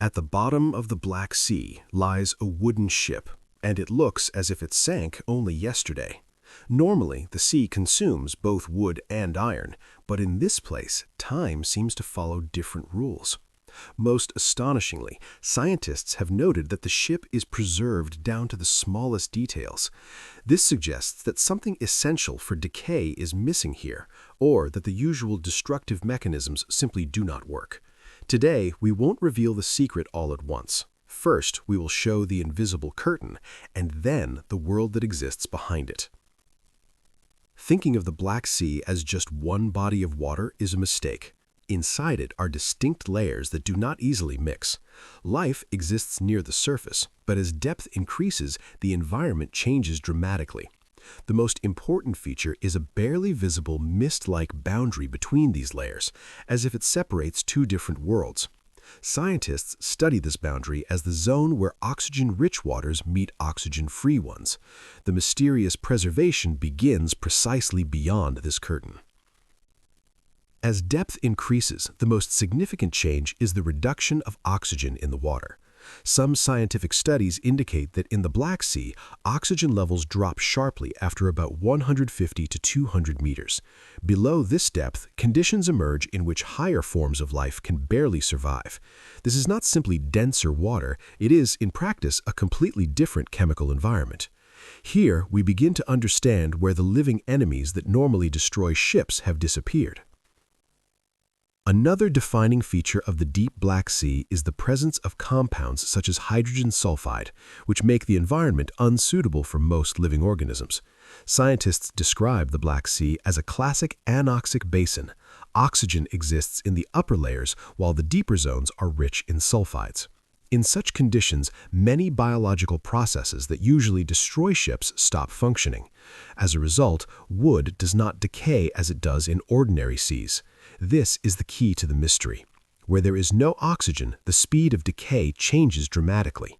At the bottom of the Black Sea lies a wooden ship, and it looks as if it sank only yesterday. Normally, the sea consumes both wood and iron, but in this place, time seems to follow different rules. Most astonishingly, scientists have noted that the ship is preserved down to the smallest details. This suggests that something essential for decay is missing here, or that the usual destructive mechanisms simply do not work. Today, we won't reveal the secret all at once. First, we will show the invisible curtain, and then the world that exists behind it. Thinking of the Black Sea as just one body of water is a mistake. Inside it are distinct layers that do not easily mix. Life exists near the surface, but as depth increases, the environment changes dramatically. The most important feature is a barely visible mist-like boundary between these layers, as if it separates two different worlds. Scientists study this boundary as the zone where oxygen-rich waters meet oxygen-free ones. The mysterious preservation begins precisely beyond this curtain. As depth increases, the most significant change is the reduction of oxygen in the water. Some scientific studies indicate that in the Black Sea, oxygen levels drop sharply after about 150 to 200 meters. Below this depth, conditions emerge in which higher forms of life can barely survive. This is not simply denser water, it is, in practice, a completely different chemical environment. Here, we begin to understand where the living enemies that normally destroy ships have disappeared. Another defining feature of the deep Black Sea is the presence of compounds such as hydrogen sulfide, which make the environment unsuitable for most living organisms. Scientists describe the Black Sea as a classic anoxic basin. Oxygen exists in the upper layers, while the deeper zones are rich in sulfides. In such conditions, many biological processes that usually destroy ships stop functioning. As a result, wood does not decay as it does in ordinary seas. This is the key to the mystery. Where there is no oxygen, the speed of decay changes dramatically.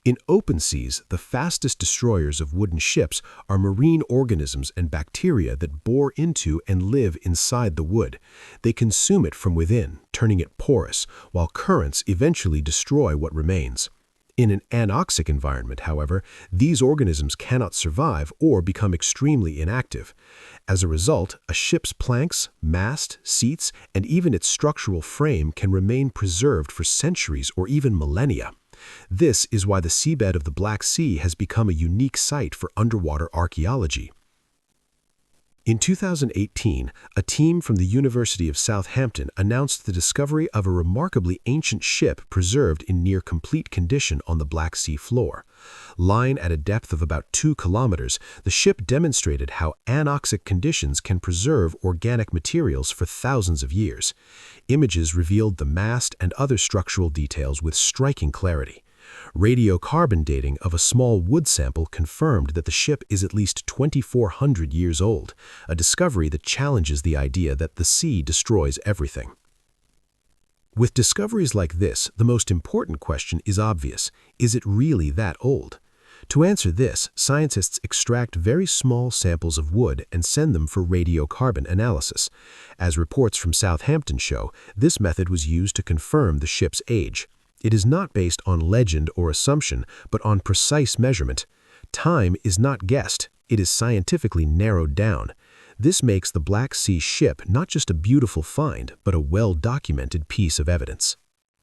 In open seas, the fastest destroyers of wooden ships are marine organisms and bacteria that bore into and live inside the wood. They consume it from within, turning it porous, while currents eventually destroy what remains. In an anoxic environment, however, these organisms cannot survive or become extremely inactive. As a result, a ship's planks, mast, seats, and even its structural frame can remain preserved for centuries or even millennia. This is why the seabed of the Black Sea has become a unique site for underwater archaeology. In 2018, a team from the University of Southampton announced the discovery of a remarkably ancient ship preserved in near-complete condition on the Black Sea floor. Lying at a depth of about 2 kilometers, the ship demonstrated how anoxic conditions can preserve organic materials for thousands of years. Images revealed the mast and other structural details with striking clarity. Radiocarbon dating of a small wood sample confirmed that the ship is at least 2,400 years old, a discovery that challenges the idea that the sea destroys everything. With discoveries like this, the most important question is obvious: is it really that old? To answer this, scientists extract very small samples of wood and send them for radiocarbon analysis. As reports from Southampton show, this method was used to confirm the ship's age. It is not based on legend or assumption, but on precise measurement. Time is not guessed, it is scientifically narrowed down. This makes the Black Sea ship not just a beautiful find, but a well-documented piece of evidence.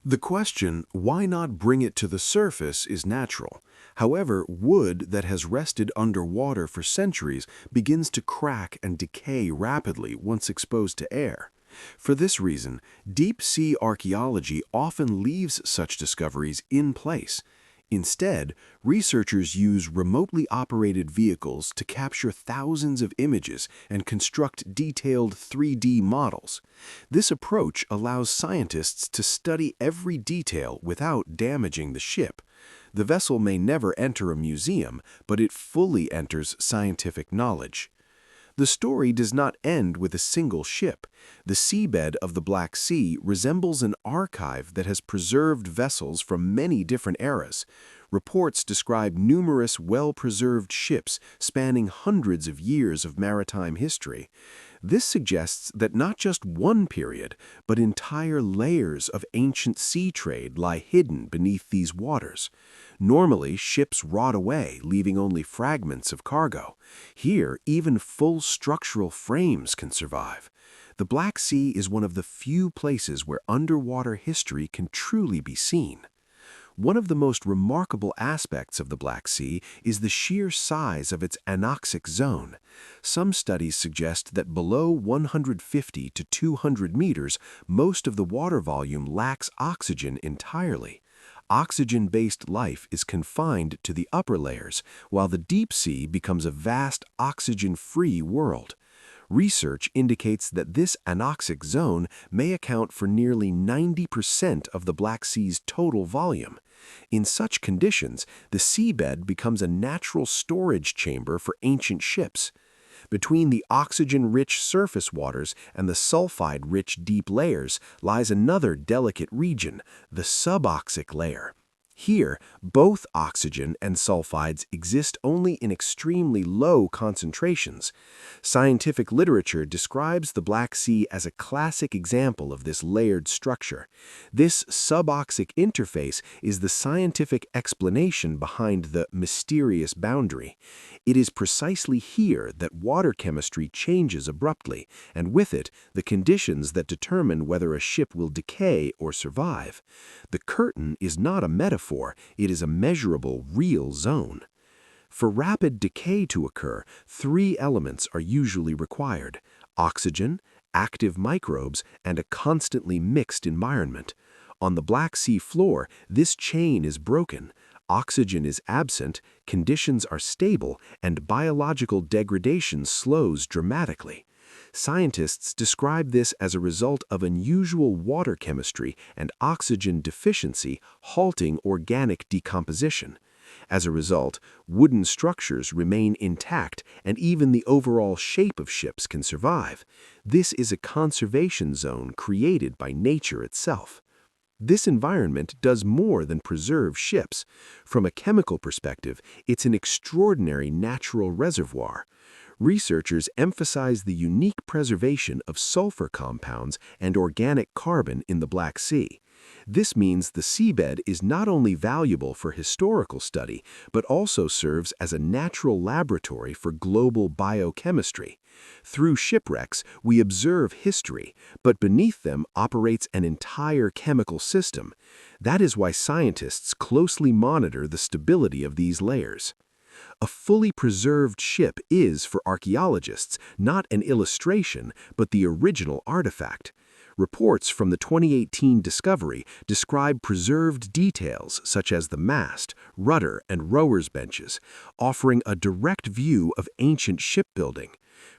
The question, why not bring it to the surface, is natural. However, wood that has rested underwater for centuries begins to crack and decay rapidly once exposed to air. For this reason, deep-sea archaeology often leaves such discoveries in place. Instead, researchers use remotely operated vehicles to capture thousands of images and construct detailed 3D models. This approach allows scientists to study every detail without damaging the ship. The vessel may never enter a museum, but it fully enters scientific knowledge. The story does not end with a single ship. The seabed of the Black Sea resembles an archive that has preserved vessels from many different eras. Reports describe numerous well-preserved ships spanning hundreds of years of maritime history. This suggests that not just one period, but entire layers of ancient sea trade lie hidden beneath these waters. Normally, ships rot away, leaving only fragments of cargo. Here, even full structural frames can survive. The Black Sea is one of the few places where underwater history can truly be seen. One of the most remarkable aspects of the Black Sea is the sheer size of its anoxic zone. Some studies suggest that below 150 to 200 meters, most of the water volume lacks oxygen entirely. Oxygen-based life is confined to the upper layers, while the deep sea becomes a vast oxygen-free world. Research indicates that this anoxic zone may account for nearly 90% of the Black Sea's total volume. In such conditions, the seabed becomes a natural storage chamber for ancient ships. Between the oxygen-rich surface waters and the sulfide-rich deep layers lies another delicate region, the suboxic layer. Here, both oxygen and sulfides exist only in extremely low concentrations. Scientific literature describes the Black Sea as a classic example of this layered structure. This suboxic interface is the scientific explanation behind the mysterious boundary. It is precisely here that water chemistry changes abruptly, and with it, the conditions that determine whether a ship will decay or survive. The curtain is not a metaphor. It is a measurable, real zone. For rapid decay to occur, three elements are usually required: oxygen, active microbes, and a constantly mixed environment. On the Black Sea floor, this chain is broken. Oxygen is absent, conditions are stable, and biological degradation slows dramatically. Scientists describe this as a result of unusual water chemistry and oxygen deficiency halting organic decomposition. As a result, wooden structures remain intact and even the overall shape of ships can survive. This is a conservation zone created by nature itself. This environment does more than preserve ships. From a chemical perspective, it's an extraordinary natural reservoir. Researchers emphasize the unique preservation of sulfur compounds and organic carbon in the Black Sea. This means the seabed is not only valuable for historical study, but also serves as a natural laboratory for global biochemistry. Through shipwrecks, we observe history, but beneath them operates an entire chemical system. That is why scientists closely monitor the stability of these layers. A fully preserved ship is, for archaeologists, not an illustration, but the original artifact. Reports from the 2018 discovery describe preserved details such as the mast, rudder, and rowers' benches, offering a direct view of ancient shipbuilding.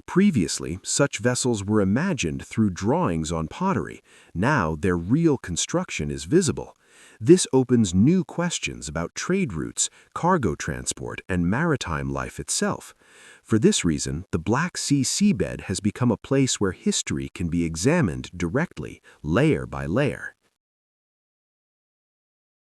Previously, such vessels were imagined through drawings on pottery. Now their real construction is visible. This opens new questions about trade routes, cargo transport, and maritime life itself. For this reason, the Black Sea seabed has become a place where history can be examined directly, layer by layer.